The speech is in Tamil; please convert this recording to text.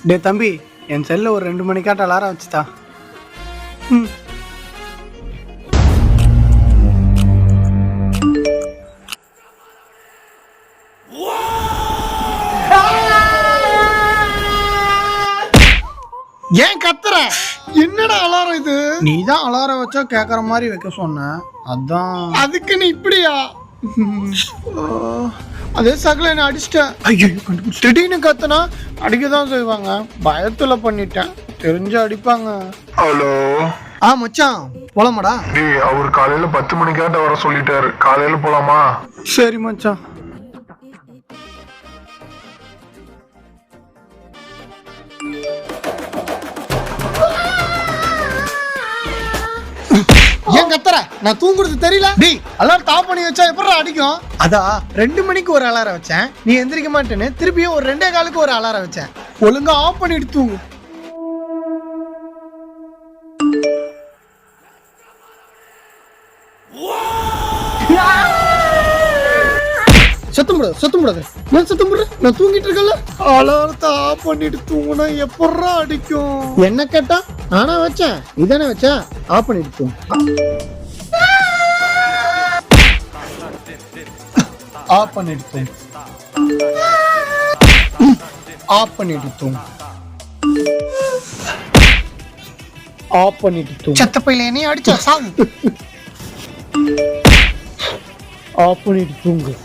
டே தம்பி, என் செல்ல ஒரு 2 மணிக்காட்ட அலாரம் வச்சுதா. ம். ஏன் கத்துற? என்னடா அலாரம் இது? நீ தான் அலாரம் வச்சா கேக்குற மாதிரி வைக்க சொன்ன, அதான். அதுக்கு நீ இப்படியா? அதே சகல என்ன அடிச்சிட்டேன். ஐயோ, திடீர்னு கத்துனா அடிக்கதான் செய்வாங்க. பயத்துல பண்ணிட்டேன், தெரிஞ்சு அடிப்பாங்க. ஹலோ. மச்சான் போலாமாடா? டேய், அவர் காலையில 10 மணிக்காட்ட வர சொல்லிட்டாரு. காலையில போலாமா? சரி மச்சான். ஏன் கத்துற? நான் தூங்குறது தெரியல? டேய், அலாரம் ஆஃப் பண்ணி வச்சா எப்பறா அடிக்கும்? அதா 2 மணிக்கு ஒரு அலாரம் வச்சேன், நீ எந்திரிக்க மாட்டேன்னு திருப்பியும் ஒரு 2:15க்கு ஒரு அலாரம் வச்சேன். ஒழுங்கா ஆஃப் பண்ணிட்டு தூங்கு. சத்தம் போடாத. நான் சத்தம் போடுறேன், நான் தூங்கிட்டு இருக்கல. அலாரத்தை ஆஃப் பண்ணிட்டு தூங்குனா எப்பறா அடிக்கும்? என்ன கேட்டா நானா வச்சேன், இதானே வச்சா. ஆஃப் பண்ணிட்டு தூங்கு. ஆஃப் பண்ணிட்டு தூங்கு. ஆஃப் பண்ணிட்டு தூங்கு. ஆஃப் பண்ணிட்டு தூங்கு. செத்த பையில என்னைய அடிச்சா சாவு. ஆஃப் பண்ணிட்டு தூங்கு.